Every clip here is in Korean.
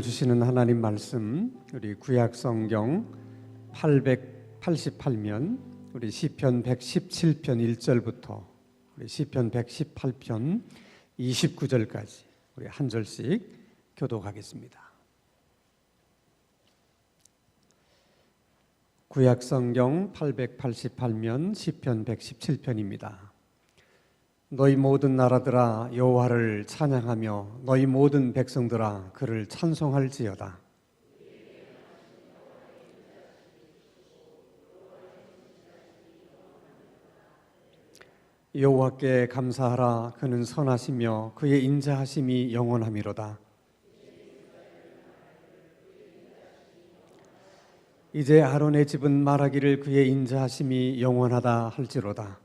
오늘 주시는 하나님 말씀, 우리 구약 성경 888면 우리 시편 117편 1절부터 우리 시편 118편 29절까지 우리 한 절씩 교독하겠습니다. 구약 성경 888면 시편 117편입니다. 너희 모든 나라들아 여호와를 찬양하며 너희 모든 백성들아 그를 찬송할지어다. 여호와께 감사하라. 그는 선하시며 그의 인자하심이 영원하미로다. 이제 아론의 집은 말하기를 그의 인자하심이 영원하다 할지로다.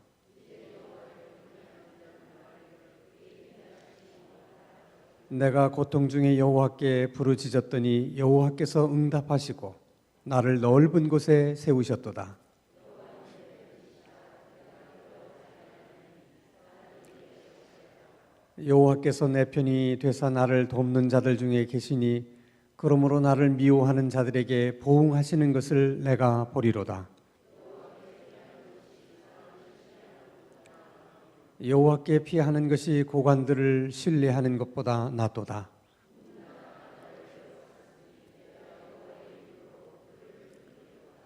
내가 고통 중에 여호와께 부르짖었더니 여호와께서 응답하시고 나를 넓은 곳에 세우셨도다. 여호와께서 내 편이 되사 나를 돕는 자들 중에 계시니 그러므로 나를 미워하는 자들에게 보응하시는 것을 내가 보리로다. 여호와께 피하는 것이 고관들을 신뢰하는 것보다 낫도다.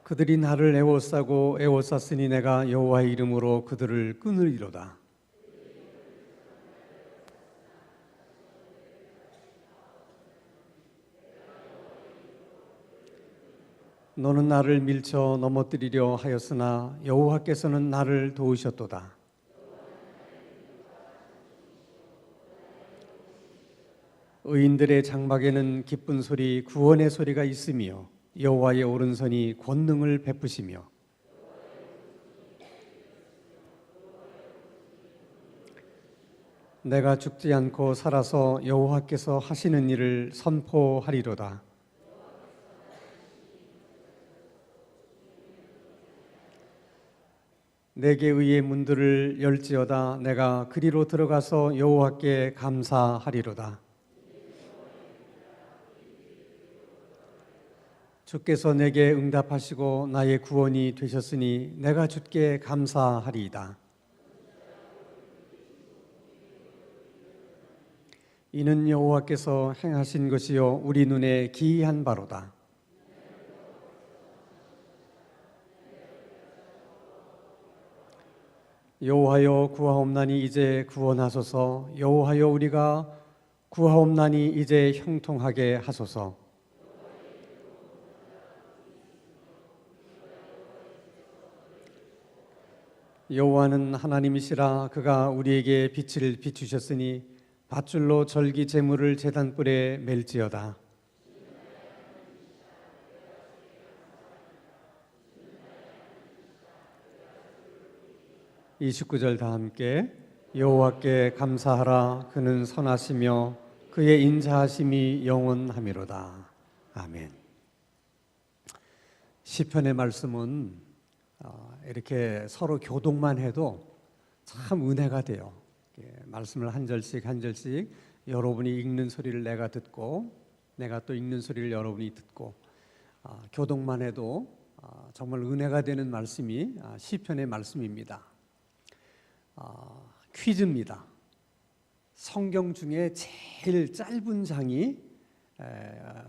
그들이 나를 애워싸고 애워쌌으니 내가 여호와의 이름으로 그들을 끊으리로다. 너는 나를 밀쳐 넘어뜨리려 하였으나 여호와께서는 나를 도우셨도다. 의인들의 장막에는 기쁜 소리, 구원의 소리가 있으며 여호와의 오른손이 권능을 베푸시며 내가 죽지 않고 살아서 여호와께서 하시는 일을 선포하리로다. 내게 의의 문들을 열지어다. 내가 그리로 들어가서 여호와께 감사하리로다. 주께서 내게 응답하시고 나의 구원이 되셨으니 내가 주께 감사하리이다. 이는 여호와께서 행하신 것이요 우리 눈에 기이한 바로다. 여호와여 구하옵나니 이제 구원하소서. 여호와여 우리가 구하옵나니 이제 형통하게 하소서. 여호와는 하나님이시라. 그가 우리에게 빛을 비추셨으니 밧줄로 절기 제물을 제단불에 멜지어다. 이 19절 다 함께 여호와께 감사하라. 그는 선하시며 그의 인자하심이 영원하미로다. 아멘. 시편의 말씀은 이렇게 서로 교독만 해도 참 은혜가 돼요. 말씀을 한 절씩 한 절씩 여러분이 읽는 소리를 내가 듣고 내가 또 읽는 소리를 여러분이 듣고 교독만 해도 정말 은혜가 되는 말씀이 시편의 말씀입니다. 퀴즈입니다. 성경 중에 제일 짧은 장이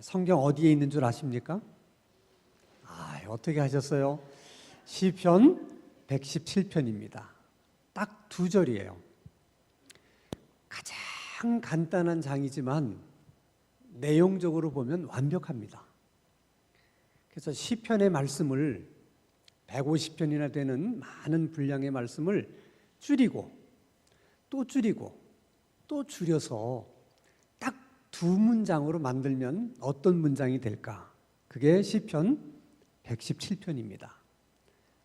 성경 어디에 있는 줄 아십니까? 어떻게 하셨어요? 시편 117편입니다. 딱 2절이에요. 가장 간단한 장이지만 내용적으로 보면 완벽합니다. 그래서 시편의 말씀을 150편이나 되는 많은 분량의 말씀을 줄이고 또 줄여서 딱 2문장으로 만들면 어떤 문장이 될까? 그게 시편 117편입니다.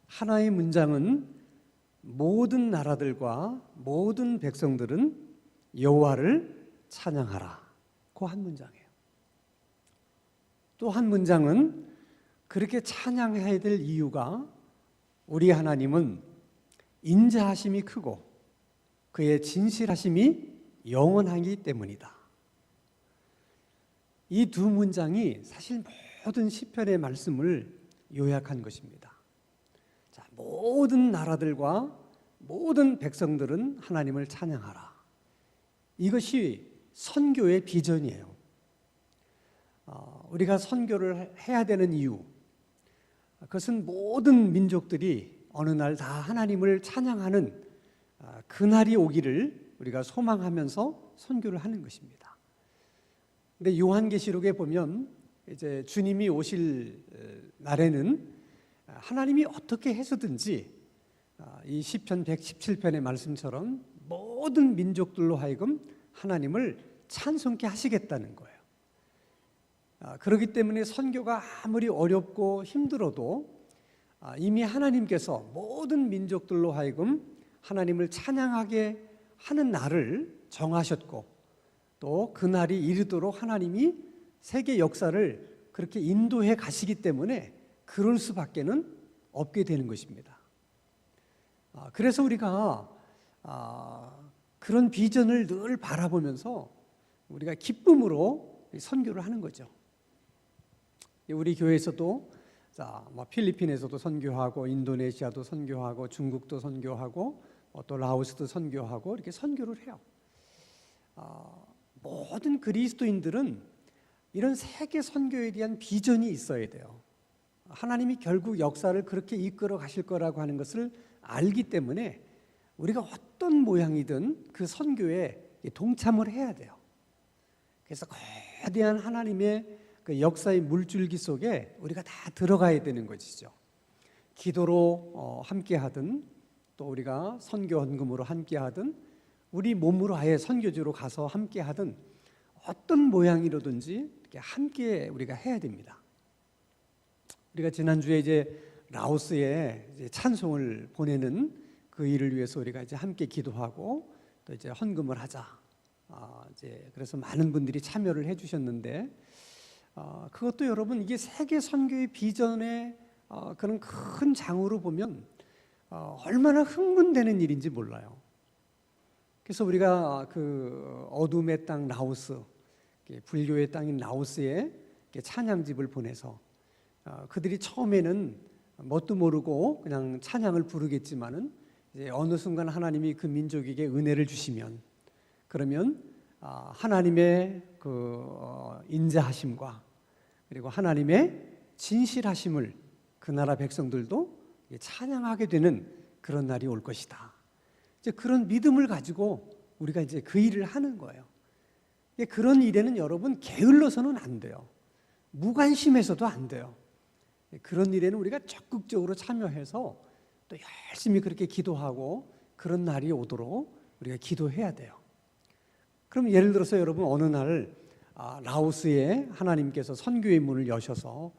하나의 문장은 모든 나라들과 모든 백성들은 여호와를 찬양하라. 그 한 문장이에요. 또 한 문장은 그렇게 찬양해야 될 이유가 우리 하나님은 인자하심이 크고 그의 진실하심이 영원하기 때문이다. 이 두 문장이 사실 모든 시편의 말씀을 요약한 것입니다. 자, 모든 나라들과 모든 백성들은 하나님을 찬양하라. 이것이 선교의 비전이에요. 우리가 선교를 해야 되는 이유, 그것은 모든 민족들이 어느 날 다 하나님을 찬양하는 그날이 오기를 우리가 소망하면서 선교를 하는 것입니다. 근데 요한계시록에 보면 이제 주님이 오실 날에는 하나님이 어떻게 해서든지 이 시편 117편의 말씀처럼 모든 민족들로 하여금 하나님을 찬송케 하시겠다는 거예요. 그렇기 때문에 선교가 아무리 어렵고 힘들어도 이미 하나님께서 모든 민족들로 하여금 하나님을 찬양하게 하는 날을 정하셨고, 또 그 날이 이르도록 하나님이 세계 역사를 그렇게 인도해 가시기 때문에 그럴 수밖에는 없게 되는 것입니다. 그래서 우리가 그런 비전을 늘 바라보면서 우리가 기쁨으로 선교를 하는 거죠. 우리 교회에서도 필리핀에서도 선교하고, 인도네시아도 선교하고, 중국도 선교하고, 또 라오스도 선교하고, 이렇게 선교를 해요. 모든 그리스도인들은 이런 세계 선교에 대한 비전이 있어야 돼요. 하나님이 결국 역사를 그렇게 이끌어 가실 거라고 하는 것을 알기 때문에 우리가 어떤 모양이든 그 선교에 동참을 해야 돼요. 그래서 거대한 하나님의 그 역사의 물줄기 속에 우리가 다 들어가야 되는 것이죠. 기도로 함께 하든, 또 우리가 선교 헌금으로 함께 하든, 우리 몸으로 아예 선교지로 가서 함께 하든, 어떤 모양이로든지 이렇게 함께 우리가 해야 됩니다. 우리가 지난주에 이제 라오스에 이제 찬송을 보내는 그 일을 위해서 우리가 이제 함께 기도하고 또 이제 헌금을 하자. 이제 그래서 많은 분들이 참여를 해주셨는데, 그것도 여러분 이게 세계 선교의 비전의 그런 큰 장으로 보면 얼마나 흥분되는 일인지 몰라요. 그래서 우리가 그 어둠의 땅 라오스, 불교의 땅인 라오스에 찬양집을 보내서 그들이 처음에는 뭣도 모르고 그냥 찬양을 부르겠지만은 이제 어느 순간 하나님이 그 민족에게 은혜를 주시면, 그러면 하나님의 그 인자하심과 그리고 하나님의 진실하심을 그 나라 백성들도 찬양하게 되는 그런 날이 올 것이다. 이제 그런 믿음을 가지고 우리가 이제 그 일을 하는 거예요. 그런 일에는 여러분 게을러서는 안 돼요. 무관심해서도 안 돼요. 그런 일에는 우리가 적극적으로 참여해서 또 열심히 그렇게 기도하고 그런 날이 오도록 우리가 기도해야 돼요. 그럼 예를 들어서 여러분 어느 날 라오스에 하나님께서 선교의 문을 여셔서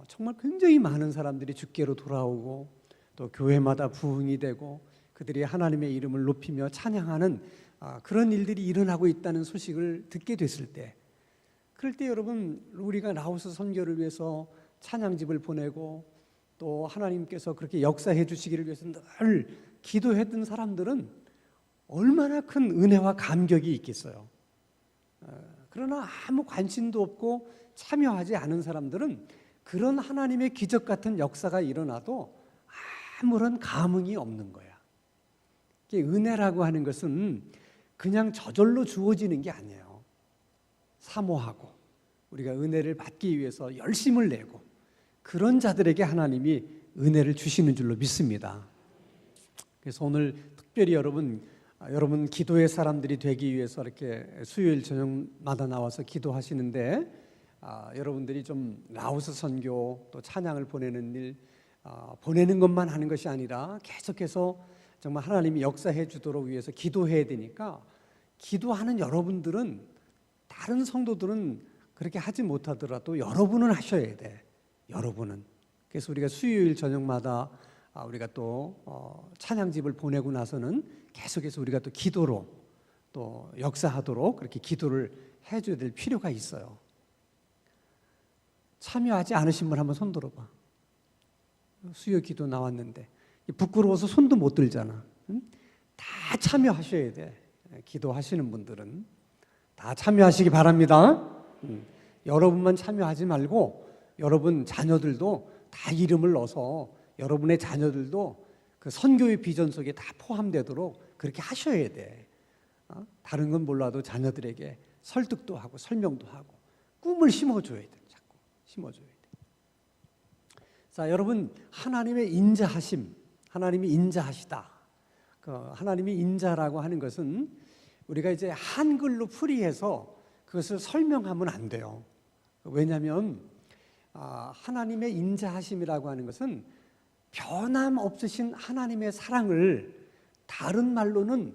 정말 굉장히 많은 사람들이 주께로 돌아오고 또 교회마다 부흥이 되고 그들이 하나님의 이름을 높이며 찬양하는 그런 일들이 일어나고 있다는 소식을 듣게 됐을 때, 그럴 때 여러분 우리가 라오스 선교를 위해서 찬양집을 보내고 또 하나님께서 그렇게 역사해 주시기를 위해서 늘 기도했던 사람들은 얼마나 큰 은혜와 감격이 있겠어요. 그러나 아무 관심도 없고 참여하지 않은 사람들은 그런 하나님의 기적 같은 역사가 일어나도 아무런 감흥이 없는 거야. 은혜라고 하는 것은 그냥 저절로 주어지는 게 아니에요. 사모하고 우리가 은혜를 받기 위해서 열심을 내고 그런 자들에게 하나님이 은혜를 주시는 줄로 믿습니다. 그래서 오늘 특별히 여러분 기도의 사람들이 되기 위해서 이렇게 수요일 저녁마다 나와서 기도하시는데, 여러분들이 좀 라오스 선교 또 찬양을 보내는 일, 보내는 것만 하는 것이 아니라 계속해서 정말 하나님이 역사해 주도록 위해서 기도해야 되니까, 기도하는 여러분들은, 다른 성도들은 그렇게 하지 못하더라도 여러분은 하셔야 돼. 여러분은. 그래서 우리가 수요일 저녁마다 우리가 또 찬양집을 보내고 나서는 계속해서 우리가 또 기도로 또 역사하도록 그렇게 기도를 해줘야 될 필요가 있어요. 참여하지 않으신 분 한번 손 들어봐. 수요 기도 나왔는데 부끄러워서 손도 못 들잖아. 다 참여하셔야 돼. 기도하시는 분들은 다 참여하시기 바랍니다. 여러분만 참여하지 말고 여러분 자녀들도 다 이름을 넣어서 여러분의 자녀들도 그 선교의 비전 속에 다 포함되도록 그렇게 하셔야 돼. 다른 건 몰라도 자녀들에게 설득도 하고 설명도 하고 꿈을 심어줘야 돼. 자꾸 심어줘야 돼. 자, 여러분, 하나님의 인자하심, 하나님이 인자하시다. 하나님이 인자라고 하는 것은 우리가 이제 한글로 풀이해서 그것을 설명하면 안 돼요. 왜냐하면 하나님의 인자하심이라고 하는 것은 변함없으신 하나님의 사랑을 다른 말로는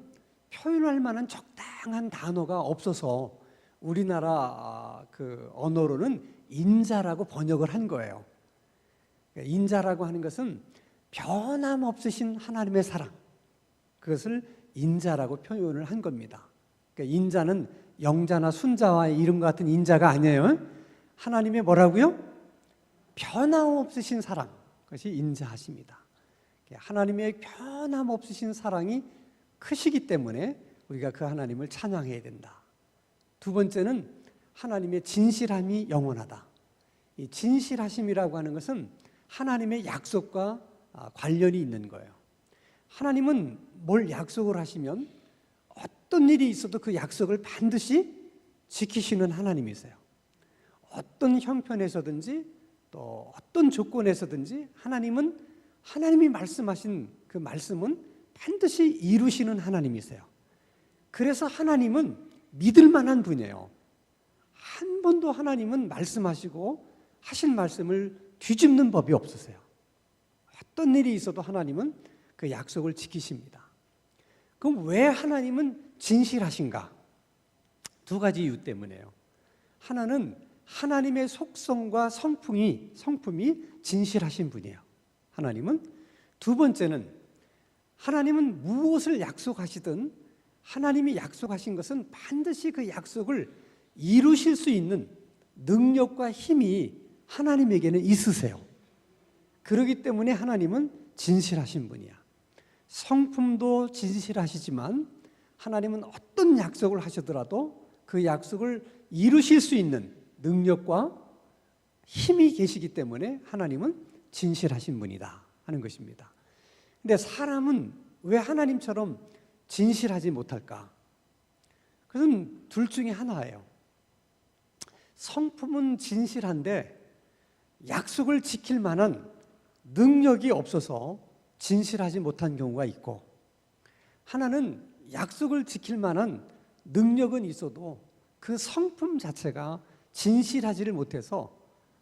표현할 만한 적당한 단어가 없어서 우리나라 그 언어로는 인자라고 번역을 한 거예요. 인자라고 하는 것은 변함없으신 하나님의 사랑, 그것을 인자라고 표현을 한 겁니다. 그러니까 인자는 영자나 순자와의 이름 같은 인자가 아니에요. 하나님의 뭐라고요? 변함없으신 사랑, 그것이 인자하십니다. 하나님의 변함없으신 사랑이 크시기 때문에 우리가 그 하나님을 찬양해야 된다. 두 번째는 하나님의 진실함이 영원하다. 이 진실하심이라고 하는 것은 하나님의 약속과 관련이 있는 거예요. 하나님은 뭘 약속을 하시면 어떤 일이 있어도 그 약속을 반드시 지키시는 하나님이세요. 어떤 형편에서든지 또 어떤 조건에서든지 하나님이 말씀하신 그 말씀은 반드시 이루시는 하나님이세요. 그래서 하나님은 믿을 만한 분이에요. 한 번도 하나님은 말씀하시고 하신 말씀을 뒤집는 법이 없으세요. 어떤 일이 있어도 하나님은 그 약속을 지키십니다. 그럼 왜 하나님은 진실하신가? 두 가지 이유 때문에요. 하나는 하나님의 속성과 성품이 진실하신 분이에요. 하나님은. 두 번째는 하나님은 무엇을 약속하시든 하나님이 약속하신 것은 반드시 그 약속을 이루실 수 있는 능력과 힘이 하나님에게는 있으세요. 그렇기 때문에 하나님은 진실하신 분이야. 성품도 진실하시지만 하나님은 어떤 약속을 하시더라도 그 약속을 이루실 수 있는 능력과 힘이 계시기 때문에 하나님은 진실하신 분이다 하는 것입니다. 근데 사람은 왜 하나님처럼 진실하지 못할까? 그것은 둘 중에 하나예요. 성품은 진실한데 약속을 지킬 만한 능력이 없어서 진실하지 못한 경우가 있고, 하나는 약속을 지킬 만한 능력은 있어도 그 성품 자체가 진실하지를 못해서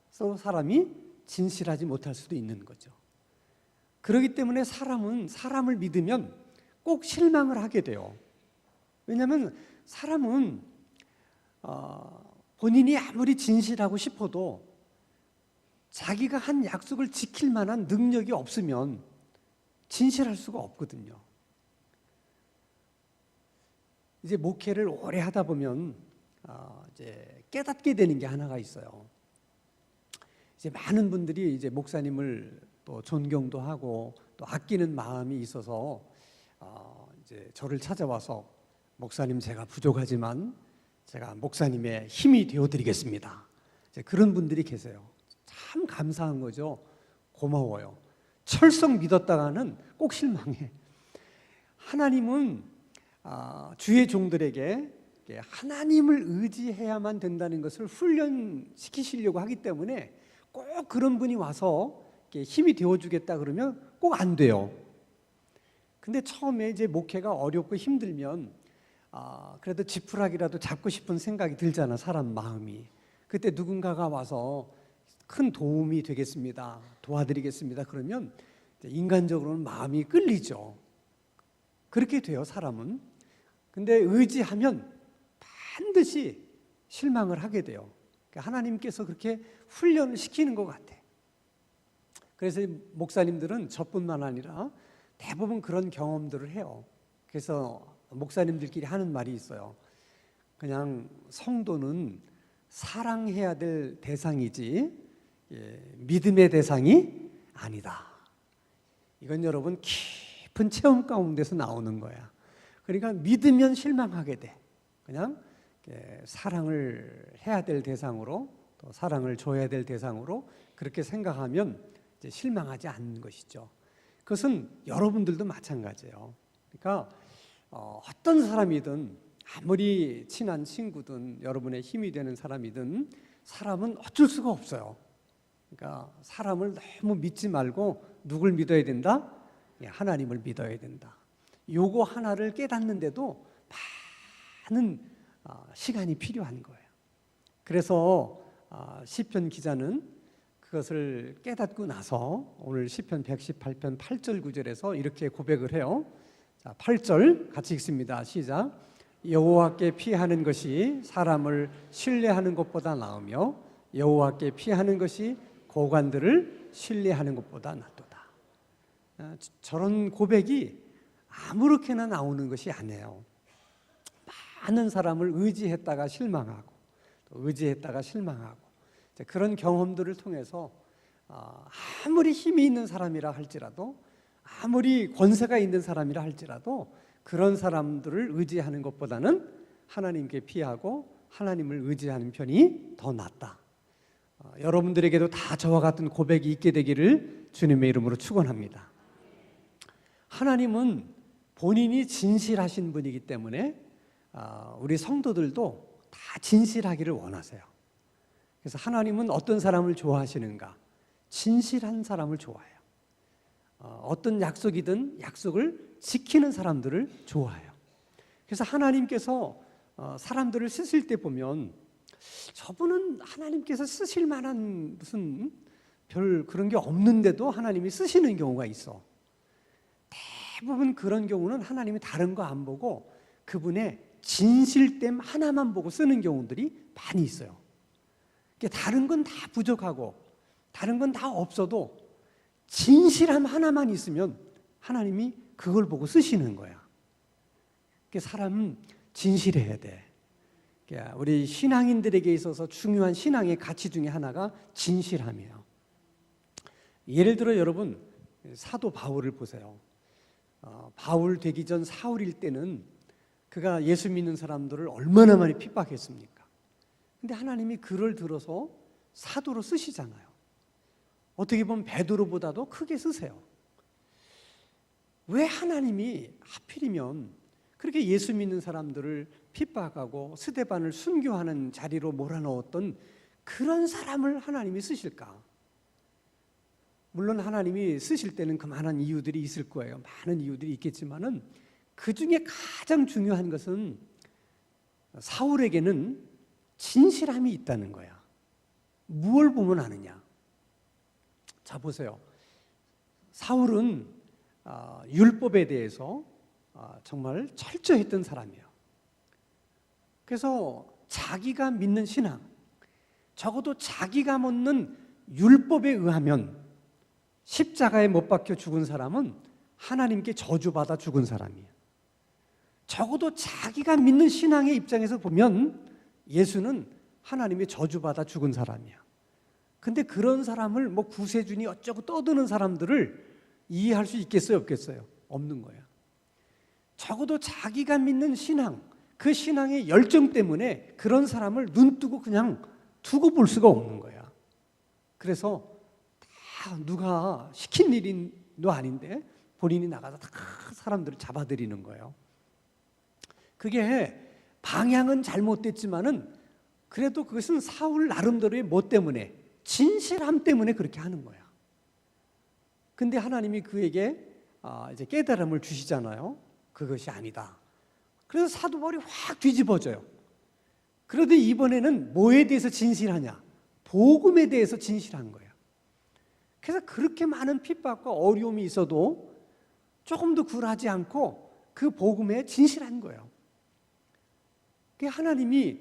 사람이 진실하지 못할 수도 있는 거죠. 그렇기 때문에 사람은 사람을 믿으면 꼭 실망을 하게 돼요. 왜냐하면 사람은 본인이 아무리 진실하고 싶어도 자기가 한 약속을 지킬 만한 능력이 없으면 진실할 수가 없거든요. 이제 목회를 오래 하다 보면 이제 깨닫게 되는 게 하나가 있어요. 이제 많은 분들이 이제 목사님을 또 존경도 하고 또 아끼는 마음이 있어서 이제 저를 찾아와서 목사님, 제가 부족하지만 제가 목사님의 힘이 되어드리겠습니다. 이제 그런 분들이 계세요. 참 감사한 거죠. 고마워요. 철썩 믿었다가는 꼭 실망해. 하나님은 주의 종들에게 하나님을 의지해야만 된다는 것을 훈련시키시려고 하기 때문에 꼭 그런 분이 와서 힘이 되어주겠다 그러면 꼭 안 돼요. 근데 처음에 이제 목회가 어렵고 힘들면 그래도 지푸라기라도 잡고 싶은 생각이 들잖아, 사람 마음이. 그때 누군가가 와서 큰 도움이 되겠습니다, 도와드리겠습니다 그러면 인간적으로는 마음이 끌리죠. 그렇게 돼요, 사람은. 근데 의지하면 반드시 실망을 하게 돼요. 하나님께서 그렇게 훈련을 시키는 것 같아. 그래서 목사님들은 저뿐만 아니라 대부분 그런 경험들을 해요. 그래서 목사님들끼리 하는 말이 있어요. 그냥 성도는 사랑해야 될 대상이지 믿음의 대상이 아니다. 이건 여러분 깊은 체험 가운데서 나오는 거야. 그러니까 믿으면 실망하게 돼. 그냥 사랑을 해야 될 대상으로 또 사랑을 줘야 될 대상으로 그렇게 생각하면 이제 실망하지 않는 것이죠. 그것은 여러분들도 마찬가지예요. 그러니까 어떤 사람이든 아무리 친한 친구든 여러분의 힘이 되는 사람이든 사람은 어쩔 수가 없어요. 그러니까 사람을 너무 믿지 말고 누굴 믿어야 된다? 하나님을 믿어야 된다. 요거 하나를 깨닫는데도 많은 시간이 필요한 거예요. 그래서 시편 기자는 그것을 깨닫고 나서 오늘 시편 118편 8절 9절에서 이렇게 고백을 해요. 자, 8절 같이 읽습니다. 시작. 여호와께 피하는 것이 사람을 신뢰하는 것보다 나으며 여호와께 피하는 것이 고관들을 신뢰하는 것보다 낫도다. 저런 고백이 아무렇게나 나오는 것이 아니에요. 많은 사람을 의지했다가 실망하고 또 의지했다가 실망하고 그런 경험들을 통해서 아무리 힘이 있는 사람이라 할지라도 아무리 권세가 있는 사람이라 할지라도 그런 사람들을 의지하는 것보다는 하나님께 피하고 하나님을 의지하는 편이 더 낫다. 여러분들에게도 다 저와 같은 고백이 있게 되기를 주님의 이름으로 축원합니다. 하나님은 본인이 진실하신 분이기 때문에 우리 성도들도 다 진실하기를 원하세요. 그래서 하나님은 어떤 사람을 좋아하시는가? 진실한 사람을 좋아해요. 어떤 약속이든 약속을 지키는 사람들을 좋아해요. 그래서 하나님께서 사람들을 쓰실 때 보면 저분은 하나님께서 쓰실 만한 무슨 별 그런 게 없는데도 하나님이 쓰시는 경우가 있어. 대부분 그런 경우는 하나님이 다른 거 안 보고 그분의 진실됨 하나만 보고 쓰는 경우들이 많이 있어요. 다른 건 다 부족하고 다른 건 다 없어도 진실함 하나만 있으면 하나님이 그걸 보고 쓰시는 거야. 사람은 진실해야 돼. 우리 신앙인들에게 있어서 중요한 신앙의 가치 중에 하나가 진실함이에요. 예를 들어 여러분 사도 바울을 보세요. 바울 되기 전 사울일 때는 그가 예수 믿는 사람들을 얼마나 많이 핍박했습니까? 근데 하나님이 그를 들어서 사도로 쓰시잖아요. 어떻게 보면 베드로보다도 크게 쓰세요. 왜 하나님이 하필이면 그렇게 예수 믿는 사람들을 핍박하고 스데반을 순교하는 자리로 몰아넣었던 그런 사람을 하나님이 쓰실까? 물론 하나님이 쓰실 때는 그만한 이유들이 있을 거예요. 많은 이유들이 있겠지만은 그 중에 가장 중요한 것은 사울에게는 진실함이 있다는 거야. 무엇을 보면 아느냐? 자 보세요. 사울은 율법에 대해서 정말 철저했던 사람이에요. 그래서 자기가 믿는 신앙, 적어도 자기가 먹는 율법에 의하면 십자가에 못 박혀 죽은 사람은 하나님께 저주받아 죽은 사람이에요. 적어도 자기가 믿는 신앙의 입장에서 보면 예수는 하나님의 저주받아 죽은 사람이야. 근데 그런 사람을 뭐 구세주니 어쩌고 떠드는 사람들을 이해할 수 있겠어요, 없겠어요? 없는 거야. 적어도 자기가 믿는 신앙, 그 신앙의 열정 때문에 그런 사람을 눈뜨고 그냥 두고 볼 수가 없는 거야. 그래서 다 누가 시킨 일도 아닌데 본인이 나가서 다 사람들을 잡아들이는 거예요. 그게 방향은 잘못됐지만은 그래도 그것은 사울 나름대로의 뭐 때문에 진실함 때문에 그렇게 하는 거야. 근데 하나님이 그에게 이제 깨달음을 주시잖아요. 그것이 아니다. 그래서 사도 바울이 확 뒤집어져요. 그런데 이번에는 뭐에 대해서 진실하냐? 복음에 대해서 진실한 거예요. 그래서 그렇게 많은 핍박과 어려움이 있어도 조금도 굴하지 않고 그 복음에 진실한 거예요. 하나님이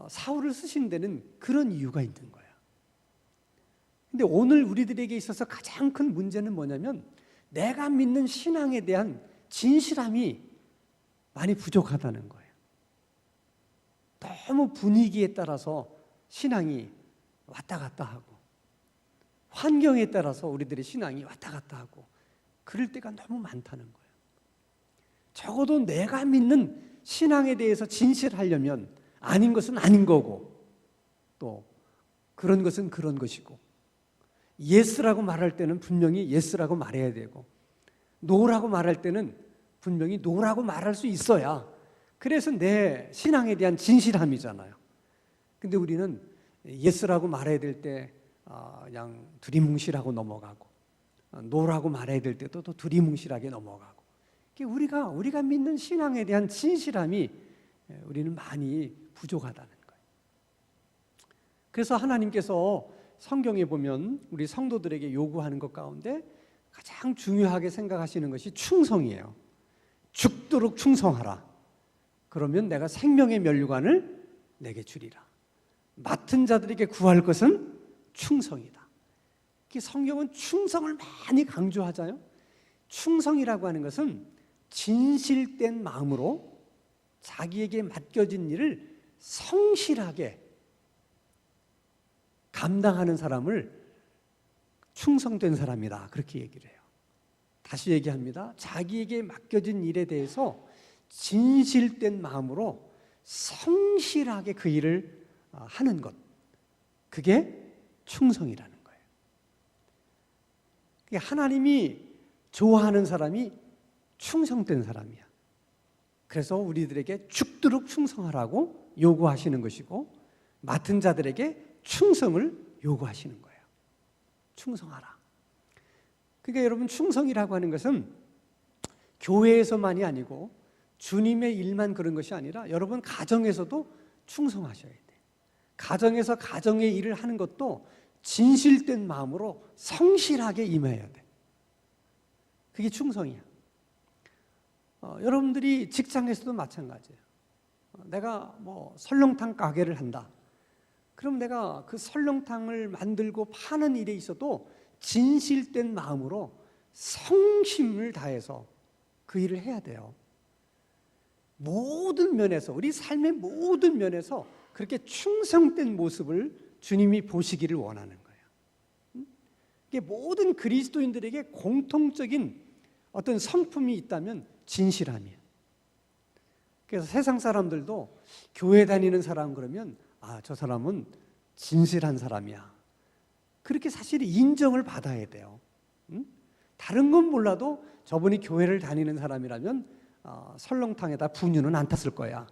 사울을 쓰신 데는 그런 이유가 있는 거예요. 근데 오늘 우리들에게 있어서 가장 큰 문제는 뭐냐면 내가 믿는 신앙에 대한 진실함이 많이 부족하다는 거예요. 너무 분위기에 따라서 신앙이 왔다 갔다 하고 환경에 따라서 우리들의 신앙이 왔다 갔다 하고 그럴 때가 너무 많다는 거예요. 적어도 내가 믿는 신앙에 대해서 진실하려면 아닌 것은 아닌 거고 또 그런 것은 그런 것이고, 예스라고 말할 때는 분명히 예스라고 말해야 되고, 노라고 말할 때는 분명히 노라고 말할 수 있어야, 그래서 내 신앙에 대한 진실함이잖아요. 근데 우리는 예스라고 말해야 될 때 그냥 두리뭉실하고 넘어가고, 노라고 말해야 될 때도 또 두리뭉실하게 넘어가고, 우리가 믿는 신앙에 대한 진실함이 우리는 많이 부족하다는 거예요. 그래서 하나님께서 성경에 보면 우리 성도들에게 요구하는 것 가운데 가장 중요하게 생각하시는 것이 충성이에요. 죽도록 충성하라. 그러면 내가 생명의 면류관을 내게 주리라. 맡은 자들에게 구할 것은 충성이다. 성경은 충성을 많이 강조하잖아요. 충성이라고 하는 것은 진실된 마음으로 자기에게 맡겨진 일을 성실하게 감당하는 사람을 충성된 사람이다, 그렇게 얘기를 해요. 다시 얘기합니다. 자기에게 맡겨진 일에 대해서 진실된 마음으로 성실하게 그 일을 하는 것, 그게 충성이라는 거예요. 하나님이 좋아하는 사람이 충성된 사람이야. 그래서 우리들에게 죽도록 충성하라고 요구하시는 것이고, 맡은 자들에게 충성을 요구하시는 거예요. 충성하라. 그러니까 여러분, 충성이라고 하는 것은 교회에서만이 아니고 주님의 일만 그런 것이 아니라 여러분 가정에서도 충성하셔야 돼요. 가정에서 가정의 일을 하는 것도 진실된 마음으로 성실하게 임해야 돼. 그게 충성이야. 여러분들이 직장에서도 마찬가지예요. 내가 설렁탕 가게를 한다. 그럼 내가 그 설렁탕을 만들고 파는 일에 있어도 진실된 마음으로 성심을 다해서 그 일을 해야 돼요. 모든 면에서, 우리 삶의 모든 면에서 그렇게 충성된 모습을 주님이 보시기를 원하는 거예요. 이게 모든 그리스도인들에게 공통적인 어떤 성품이 있다면 진실함이에요. 그래서 세상 사람들도 교회 다니는 사람 그러면 저 사람은 진실한 사람이야, 그렇게 사실 인정을 받아야 돼요. 다른 건 몰라도 저분이 교회를 다니는 사람이라면 설렁탕에다 분유는 안 탔을 거야,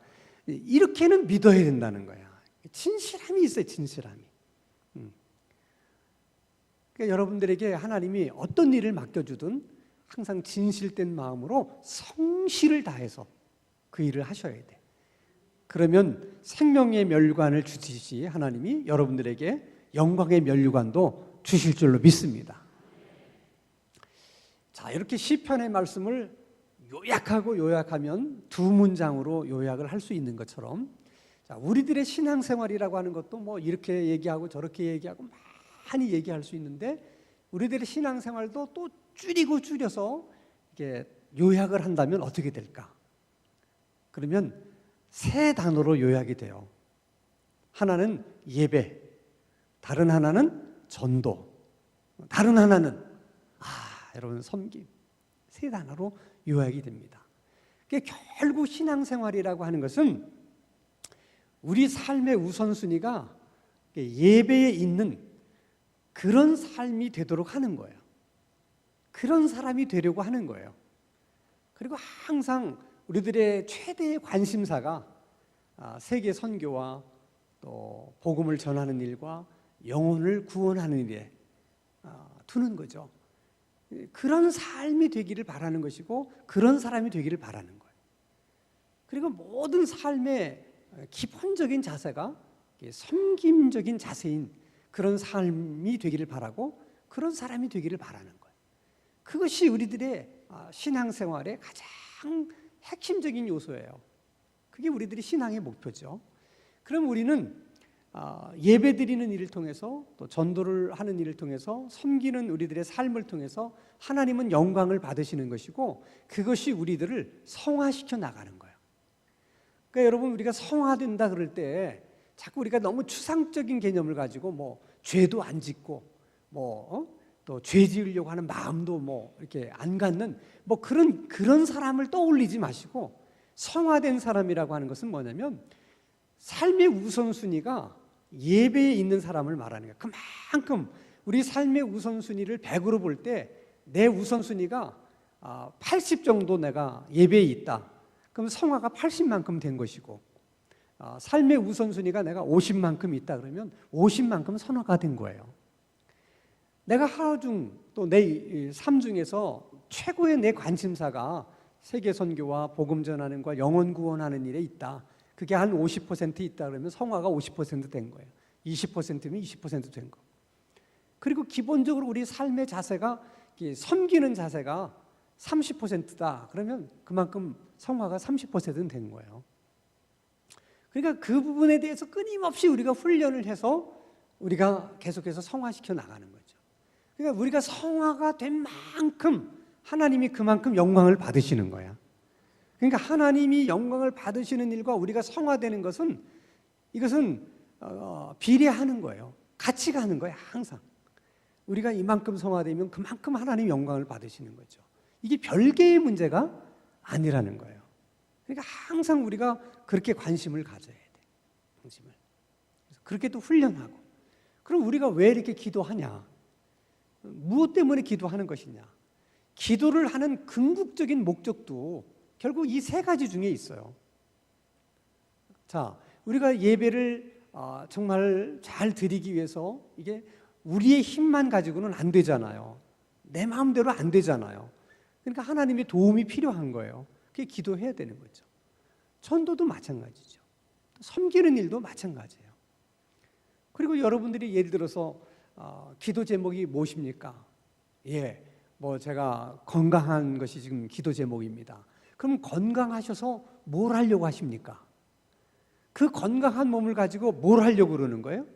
이렇게는 믿어야 된다는 거야. 진실함이 있어요, 진실함이. 그러니까 여러분들에게 하나님이 어떤 일을 맡겨주든 항상 진실된 마음으로 성실을 다해서 그 일을 하셔야 돼. 그러면 생명의 면류관을 주시듯이 하나님이 여러분들에게 영광의 면류관도 주실 줄로 믿습니다. 자, 이렇게 시편의 말씀을 요약하면 두 문장으로 요약을 할 수 있는 것처럼, 자, 우리들의 신앙생활이라고 하는 것도 이렇게 얘기하고 저렇게 얘기하고 많이 얘기할 수 있는데, 우리들의 신앙생활도 또 줄여서 이렇게 요약을 한다면 어떻게 될까? 그러면 세 단어로 요약이 돼요. 하나는 예배, 다른 하나는 전도, 다른 하나는 여러분 섬김. 세 단어로 요약이 됩니다. 그러니까 결국 신앙생활이라고 하는 것은 우리 삶의 우선순위가 예배에 있는 그런 삶이 되도록 하는 거예요. 그런 사람이 되려고 하는 거예요. 그리고 항상 우리들의 최대의 관심사가 세계 선교와 또 복음을 전하는 일과 영혼을 구원하는 일에 두는 거죠. 그런 삶이 되기를 바라는 것이고, 그런 사람이 되기를 바라는 거예요. 그리고 모든 삶의 기본적인 자세가 섬김적인 자세인 그런 삶이 되기를 바라고, 그런 사람이 되기를 바라는 거예요. 그것이 우리들의 신앙생활의 가장 핵심적인 요소예요. 그게 우리들의 신앙의 목표죠. 그럼 우리는 예배드리는 일을 통해서, 또 전도를 하는 일을 통해서, 섬기는 우리들의 삶을 통해서 하나님은 영광을 받으시는 것이고, 그것이 우리들을 성화시켜 나가는 거예요. 그러니까 여러분, 우리가 성화된다 그럴 때 자꾸 우리가 너무 추상적인 개념을 가지고 죄도 안 짓고 또 죄 지으려고 하는 마음도 이렇게 안 갖는 그런 사람을 떠올리지 마시고, 성화된 사람이라고 하는 것은 뭐냐면 삶의 우선순위가 예배에 있는 사람을 말하는 거예요. 그만큼 우리 삶의 우선순위를 100으로 볼 때 내 우선순위가 80 정도 내가 예배에 있다. 그럼 성화가 80만큼 된 것이고, 삶의 우선순위가 내가 50만큼 있다 그러면 50만큼 성화가 된 거예요. 내가 하루 중 또 내 삶 중에서 최고의 내 관심사가 세계 선교와 복음 전하는 과 영혼 구원하는 일에 있다. 그게 한 50% 있다 그러면 성화가 50% 된 거예요. 20%면 20% 된 거. 그리고 기본적으로 우리 삶의 자세가 섬기는 자세가 30%다. 그러면 그만큼 성화가 30%는 된 거예요. 그러니까 그 부분에 대해서 끊임없이 우리가 훈련을 해서 우리가 계속해서 성화시켜 나가는 거죠. 그러니까 우리가 성화가 된 만큼 하나님이 그만큼 영광을 받으시는 거야. 그러니까 하나님이 영광을 받으시는 일과 우리가 성화되는 것은 이것은 비례하는 거예요. 같이 가는 거예요. 항상 우리가 이만큼 성화되면 그만큼 하나님 영광을 받으시는 거죠. 이게 별개의 문제가 아니라는 거예요. 그러니까 항상 우리가 그렇게 관심을 가져야 돼. 관심을. 그래서 그렇게 또 훈련하고. 그럼 우리가 왜 이렇게 기도하냐? 무엇 때문에 기도하는 것이냐? 기도를 하는 궁극적인 목적도 결국 이 세 가지 중에 있어요. 자, 우리가 예배를 정말 잘 드리기 위해서 이게 우리의 힘만 가지고는 안 되잖아요. 내 마음대로 안 되잖아요. 그러니까 하나님의 도움이 필요한 거예요. 그게 기도해야 되는 거죠. 전도도 마찬가지죠. 섬기는 일도 마찬가지예요. 그리고 여러분들이 예를 들어서 기도 제목이 무엇입니까? 뭐 제가 건강한 것이 지금 기도 제목입니다. 그럼 건강하셔서 뭘 하려고 하십니까? 그 건강한 몸을 가지고 뭘 하려고 그러는 거예요?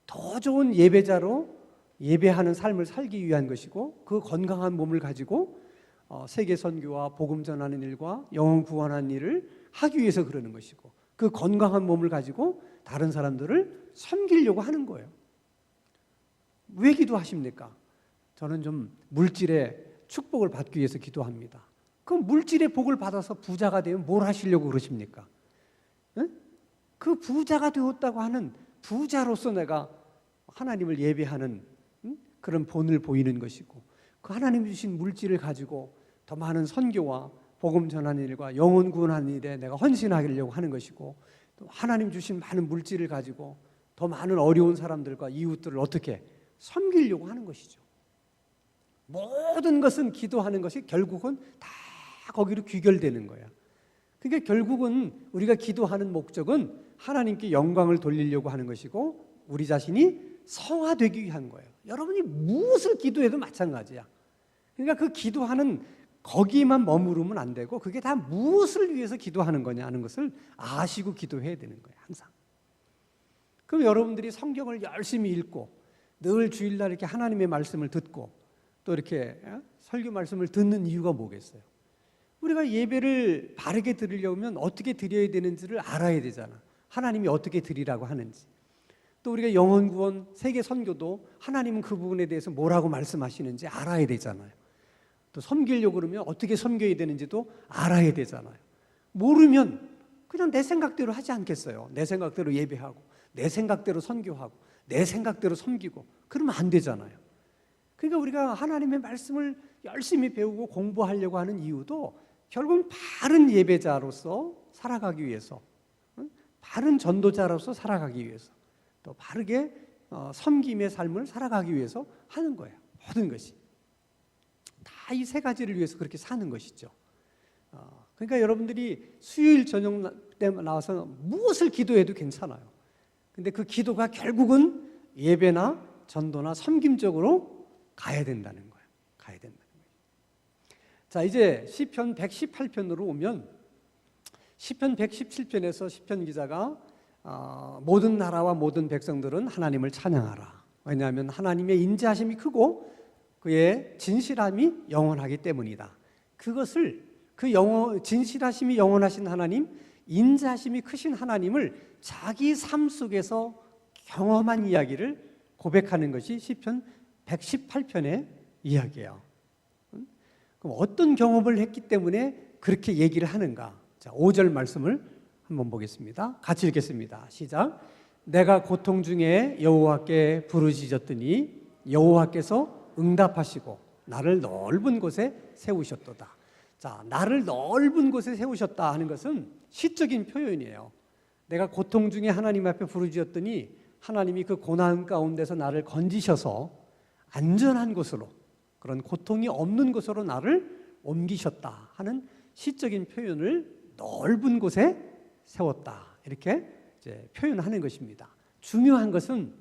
더 좋은 예배자로 예배하는 삶을 살기 위한 것이고, 그 건강한 몸을 가지고 세계 선교와 복음 전하는 일과 영혼 구원하는 일을 하기 위해서 그러는 것이고, 그 건강한 몸을 가지고 다른 사람들을 섬기려고 하는 거예요. 왜 기도하십니까? 저는 좀 물질의 축복을 받기 위해서 기도합니다. 그럼 물질의 복을 받아서 부자가 되면 뭘 하시려고 그러십니까? 그 부자가 되었다고 하는 부자로서 내가 하나님을 예배하는 그런 본을 보이는 것이고, 그 하나님 주신 물질을 가지고 더 많은 선교와 복음 전하는 일과 영혼 구원하는 일에 내가 헌신하려고 하는 것이고, 또 하나님 주신 많은 물질을 가지고 더 많은 어려운 사람들과 이웃들을 어떻게 섬기려고 하는 것이죠. 모든 것은 기도하는 것이 결국은 다 거기로 귀결되는 거야. 그러니까 결국은 우리가 기도하는 목적은 하나님께 영광을 돌리려고 하는 것이고, 우리 자신이 성화되기 위한 거예요. 여러분이 무엇을 기도해도 마찬가지야. 그러니까 그 기도하는 거기만 머무르면 안 되고, 그게 다 무엇을 위해서 기도하는 거냐 하는 것을 아시고 기도해야 되는 거예요. 항상. 그럼 여러분들이 성경을 열심히 읽고 늘 주일날 이렇게 하나님의 말씀을 듣고 또 이렇게 설교 말씀을 듣는 이유가 뭐겠어요? 우리가 예배를 바르게 드리려면 어떻게 드려야 되는지를 알아야 되잖아. 하나님이 어떻게 드리라고 하는지. 또 우리가 영혼 구원, 세계 선교도 하나님은 그 부분에 대해서 뭐라고 말씀하시는지 알아야 되잖아요. 또 섬기려고 그러면 어떻게 섬겨야 되는지도 알아야 되잖아요. 모르면 그냥 내 생각대로 하지 않겠어요? 내 생각대로 예배하고 내 생각대로 선교하고 내 생각대로 섬기고 그러면 안 되잖아요. 그러니까 우리가 하나님의 말씀을 열심히 배우고 공부하려고 하는 이유도 결국은 바른 예배자로서 살아가기 위해서, 바른 전도자로서 살아가기 위해서, 또 바르게 섬김의 삶을 살아가기 위해서 하는 거예요. 모든 것이 다 이 세 가지를 위해서 그렇게 사는 것이죠. 그러니까 여러분들이 수요일 저녁 때 나와서 무엇을 기도해도 괜찮아요. 근데 그 기도가 결국은 예배나 전도나 섬김 쪽으로 가야 된다는 거예요. 가야 된다는 거예요. 자, 이제 시편 118편으로 오면, 시편 117편에서 시편 기자가 모든 나라와 모든 백성들은 하나님을 찬양하라. 왜냐하면 하나님의 인자하심이 크고 그의 진실함이 영원하기 때문이다. 그것을 진실하심이 영원하신 하나님, 인자하심이 크신 하나님을 자기 삶 속에서 경험한 이야기를 고백하는 것이 시편 118편의 이야기예요. 그럼 어떤 경험을 했기 때문에 그렇게 얘기를 하는가? 자, 5절 말씀을 한번 보겠습니다. 같이 읽겠습니다. 시작. 내가 고통 중에 여호와께 부르짖었더니 여호와께서 응답하시고 나를 넓은 곳에 세우셨도다. 자, 나를 넓은 곳에 세우셨다 하는 것은 시적인 표현이에요. 내가 고통 중에 하나님 앞에 부르짖었더니 하나님이 그 고난 가운데서 나를 건지셔서 안전한 곳으로, 그런 고통이 없는 곳으로 나를 옮기셨다 하는 시적인 표현을 넓은 곳에 세웠다, 이렇게 이제 표현하는 것입니다. 중요한 것은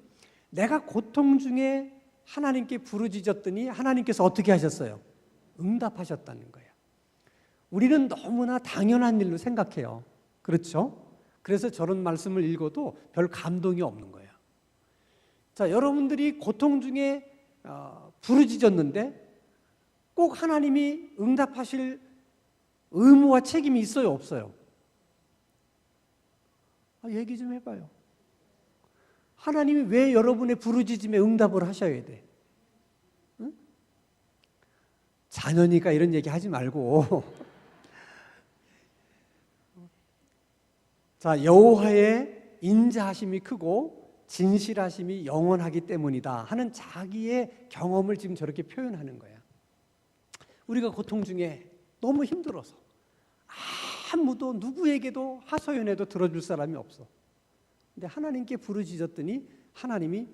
내가 고통 중에 하나님께 부르짖었더니 하나님께서 어떻게 하셨어요? 응답하셨다는 거예요. 우리는 너무나 당연한 일로 생각해요. 그렇죠? 그래서 저런 말씀을 읽어도 별 감동이 없는 거예요. 자, 여러분들이 고통 중에 부르짖었는데 꼭 하나님이 응답하실 의무와 책임이 있어요, 없어요? 얘기 좀 해봐요. 하나님이 왜 여러분의 부르짖음에 응답을 하셔야 돼? 응? 자녀니까 이런 얘기 하지 말고 자, 여호와의 인자하심이 크고 진실하심이 영원하기 때문이다 하는 자기의 경험을 지금 저렇게 표현하는 거야. 우리가 고통 중에 너무 힘들어서 아무도 누구에게도 하소연해도 들어줄 사람이 없어. 근데 하나님께 부르짖었더니 하나님이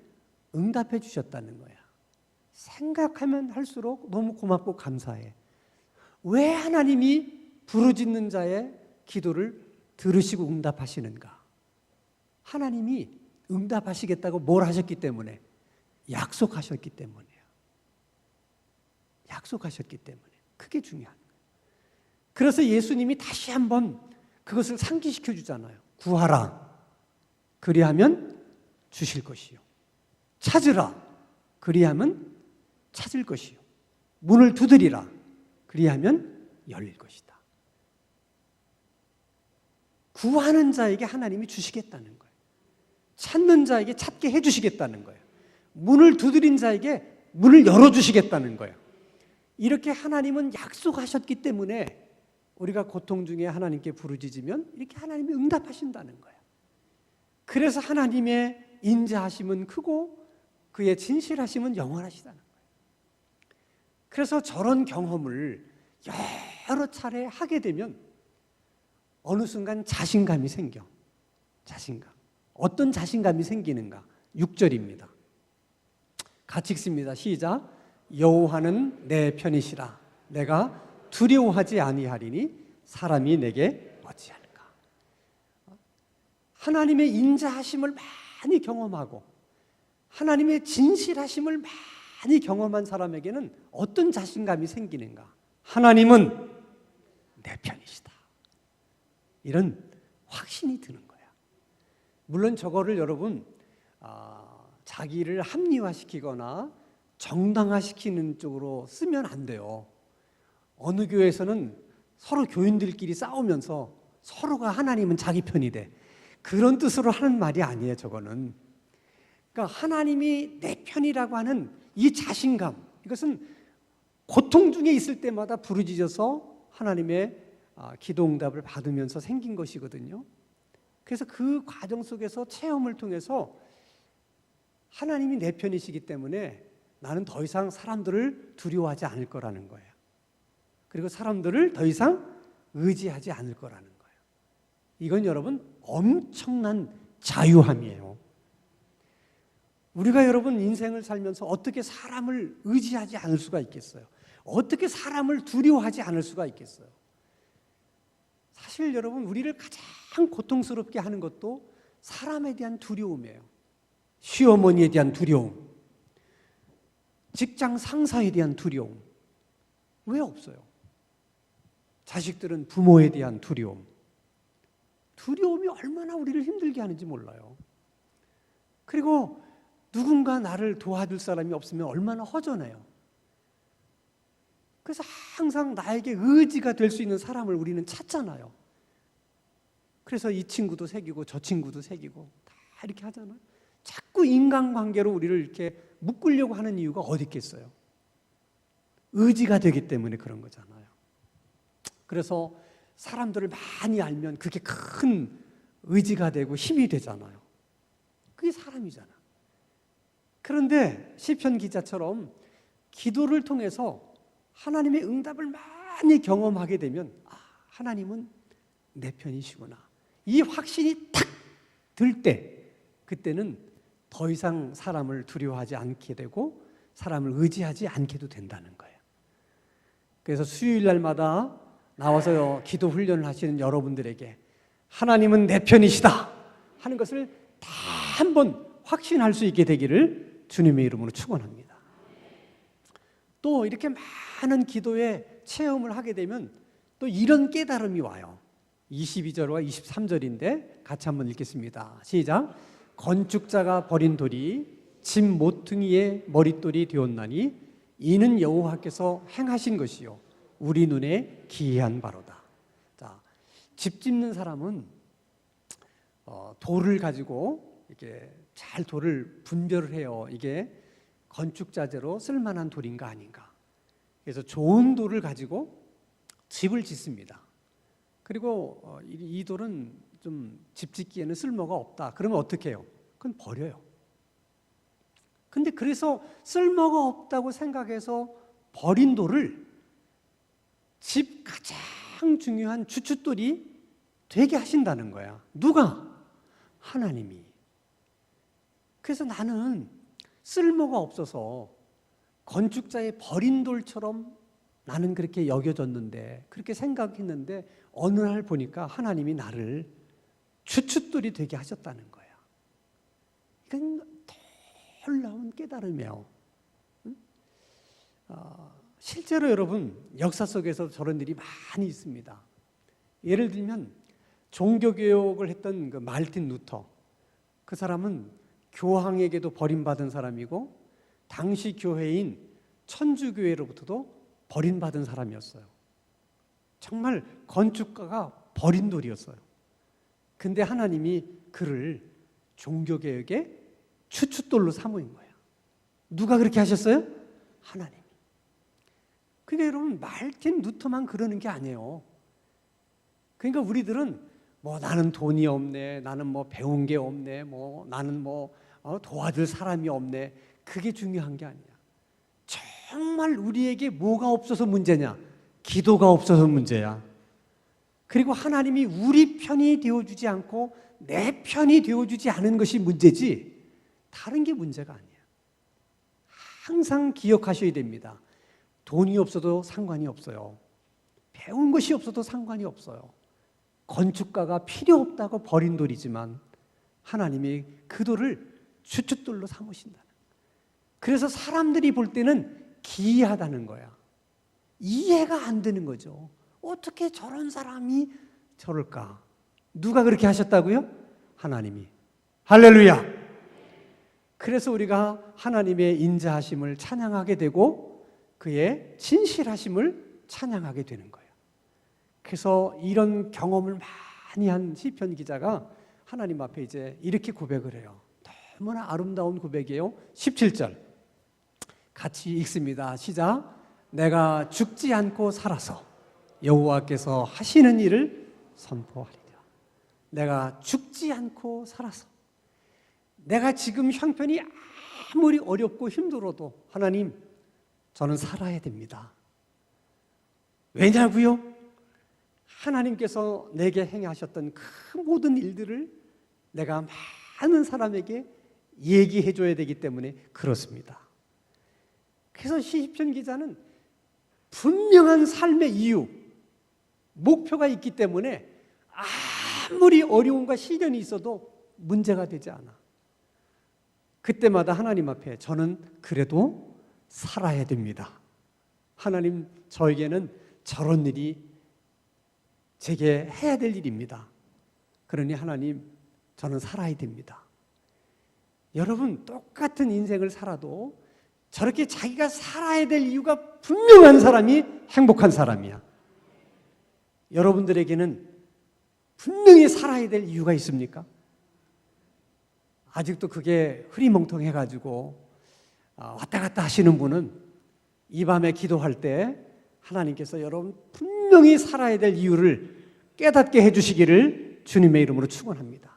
응답해 주셨다는 거야. 생각하면 할수록 너무 고맙고 감사해. 왜 하나님이 부르짖는 자의 기도를 들으시고 응답하시는가? 하나님이 응답하시겠다고 뭘 하셨기 때문에? 약속하셨기 때문이에요. 약속하셨기 때문에. 그게 중요한 거예요. 그래서 예수님이 다시 한번 그것을 상기시켜 주잖아요. 구하라. 그리하면 주실 것이요. 찾으라. 그리하면 찾을 것이요. 문을 두드리라. 그리하면 열릴 것이다. 구하는 자에게 하나님이 주시겠다는 거예요. 찾는 자에게 찾게 해주시겠다는 거예요. 문을 두드린 자에게 문을 열어주시겠다는 거예요. 이렇게 하나님은 약속하셨기 때문에 우리가 고통 중에 하나님께 부르짖으면 이렇게 하나님이 응답하신다는 거예요. 그래서 하나님의 인자하심은 크고 그의 진실하심은 영원하시다는 거예요. 그래서 저런 경험을 여러 차례 하게 되면 어느 순간 자신감이 생겨. 자신감. 어떤 자신감이 생기는가? 6절입니다. 같이 읽습니다. 시작. 여호와는 내 편이시라. 내가 두려워하지 아니하리니 사람이 내게 어찌하는가. 하나님의 인자하심을 많이 경험하고 하나님의 진실하심을 많이 경험한 사람에게는 어떤 자신감이 생기는가? 하나님은 내 편이시다. 이런 확신이 드는 거야. 물론 저거를 여러분 자기를 합리화시키거나 정당화시키는 쪽으로 쓰면 안 돼요. 어느 교회에서는 서로 교인들끼리 싸우면서 서로가 하나님은 자기 편이 돼. 그런 뜻으로 하는 말이 아니에요, 저거는. 그러니까 하나님이 내 편이라고 하는 이 자신감, 이것은 고통 중에 있을 때마다 부르짖어서 하나님의 기도 응답을 받으면서 생긴 것이거든요. 그래서 그 과정 속에서 체험을 통해서 하나님이 내 편이시기 때문에 나는 더 이상 사람들을 두려워하지 않을 거라는 거예요. 그리고 사람들을 더 이상 의지하지 않을 거라는 거예요. 이건 여러분 엄청난 자유함이에요. 우리가 여러분 인생을 살면서 어떻게 사람을 의지하지 않을 수가 있겠어요? 어떻게 사람을 두려워하지 않을 수가 있겠어요? 사실 여러분 우리를 가장 고통스럽게 하는 것도 사람에 대한 두려움이에요. 시어머니에 대한 두려움, 직장 상사에 대한 두려움. 왜 없어요? 자식들은 부모에 대한 두려움. 두려움이 얼마나 우리를 힘들게 하는지 몰라요. 그리고 누군가 나를 도와줄 사람이 없으면 얼마나 허전해요. 그래서 항상 나에게 의지가 될 수 있는 사람을 우리는 찾잖아요. 그래서 이 친구도 새기고 저 친구도 새기고 다 이렇게 하잖아요. 자꾸 인간관계로 우리를 이렇게 묶으려고 하는 이유가 어디 있겠어요? 의지가 되기 때문에 그런 거잖아요. 그래서 사람들을 많이 알면 그게 큰 의지가 되고 힘이 되잖아요. 그게 사람이잖아. 그런데 시편 기자처럼 기도를 통해서 하나님의 응답을 많이 경험하게 되면 하나님은 내 편이시구나. 이 확신이 탁 들 때, 그때는 더 이상 사람을 두려워하지 않게 되고 사람을 의지하지 않게도 된다는 거예요. 그래서 수요일 날마다 나와서 기도 훈련을 하시는 여러분들에게 하나님은 내 편이시다 하는 것을 다 한번 확신할 수 있게 되기를 주님의 이름으로 축원합니다. 또 이렇게 많은 기도의 체험을 하게 되면 또 이런 깨달음이 와요. 22절과 23절인데 같이 한번 읽겠습니다. 시작. 건축자가 버린 돌이 집 모퉁이의 머릿돌이 되었나니 이는 여호와께서 행하신 것이요 우리 눈에 기이한 바로다. 자, 집 짓는 사람은 돌을 가지고 이렇게 잘 돌을 분별을 해요. 이게 건축자재로 쓸만한 돌인가 아닌가. 그래서 좋은 돌을 가지고 집을 짓습니다. 그리고 이 돌은 좀 집 짓기에는 쓸모가 없다. 그러면 어떻게 해요? 그건 버려요. 근데 그래서 쓸모가 없다고 생각해서 버린 돌을 집 가장 중요한 주춧돌이 되게 하신다는 거야. 누가? 하나님이. 그래서 나는 쓸모가 없어서 건축자의 버린 돌처럼 나는 그렇게 여겨졌는데, 그렇게 생각했는데 어느 날 보니까 하나님이 나를 주춧돌이 되게 하셨다는 거야. 이건 놀라운 깨달음이에요. 실제로 여러분 역사 속에서 저런 일이 많이 있습니다. 예를 들면 종교개혁을 했던 그 말틴 루터, 그 사람은 교황에게도 버림받은 사람이고 당시 교회인 천주교회로부터도 버림받은 사람이었어요. 정말 건축가가 버린 돌이었어요. 근데 하나님이 그를 종교개혁의 추춧돌로 삼으신 거예요. 누가 그렇게 하셨어요? 하나님이. 그러니까 여러분 말틴 루터만 그러는 게 아니에요. 그러니까 우리들은 뭐 나는 돈이 없네, 나는 뭐 배운 게 없네, 뭐 나는 뭐 도와줄 사람이 없네, 그게 중요한 게 아니야. 정말 우리에게 뭐가 없어서 문제냐? 기도가 없어서 문제야. 그리고 하나님이 우리 편이 되어주지 않고 내 편이 되어주지 않은 것이 문제지 다른 게 문제가 아니야. 항상 기억하셔야 됩니다. 돈이 없어도 상관이 없어요. 배운 것이 없어도 상관이 없어요. 건축가가 필요 없다고 버린 돌이지만 하나님이 그 돌을 주춧돌로 삼으신다. 그래서 사람들이 볼 때는 기이하다는 거야. 이해가 안 되는 거죠. 어떻게 저런 사람이 저럴까? 누가 그렇게 하셨다고요? 하나님이. 할렐루야. 그래서 우리가 하나님의 인자하심을 찬양하게 되고 그의 진실하심을 찬양하게 되는 거예요. 그래서 이런 경험을 많이 한 시편 기자가 하나님 앞에 이제 이렇게 고백을 해요. 너무나 아름다운 고백이에요. 17절 같이 읽습니다. 시작. 내가 죽지 않고 살아서 여호와께서 하시는 일을 선포하리라. 내가 죽지 않고 살아서, 내가 지금 형편이 아무리 어렵고 힘들어도 하나님, 저는 살아야 됩니다. 왜냐고요? 하나님께서 내게 행하셨던 그 모든 일들을 내가 많은 사람에게 얘기해 줘야 되기 때문에 그렇습니다. 그래서 시편 기자는 분명한 삶의 이유, 목표가 있기 때문에 아무리 어려움과 시련이 있어도 문제가 되지 않아. 그때마다 하나님 앞에 저는 그래도 살아야 됩니다. 하나님, 저에게는 저런 일이 제게 해야 될 일입니다. 그러니 하나님, 저는 살아야 됩니다. 여러분, 똑같은 인생을 살아도 저렇게 자기가 살아야 될 이유가 분명한 사람이 행복한 사람이야. 여러분들에게는 분명히 살아야 될 이유가 있습니까? 아직도 그게 흐리멍텅해가지고 왔다 갔다 하시는 분은 이 밤에 기도할 때 하나님께서 여러분 분명히 살아야 될 이유를 깨닫게 해주시기를 주님의 이름으로 축원합니다.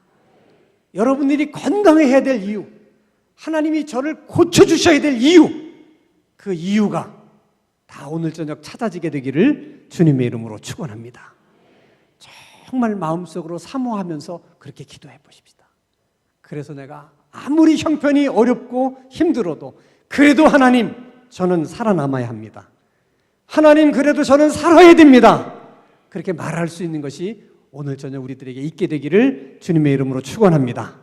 여러분들이 건강해야 될 이유, 하나님이 저를 고쳐주셔야 될 이유, 그 이유가 다 오늘 저녁 찾아지게 되기를 주님의 이름으로 축원합니다. 정말 마음속으로 사모하면서 그렇게 기도해 보십시다. 그래서 내가 아무리 형편이 어렵고 힘들어도 그래도 하나님, 저는 살아남아야 합니다. 하나님, 그래도 저는 살아야 됩니다. 그렇게 말할 수 있는 것이 오늘 저녁 우리들에게 있게 되기를 주님의 이름으로 축원합니다.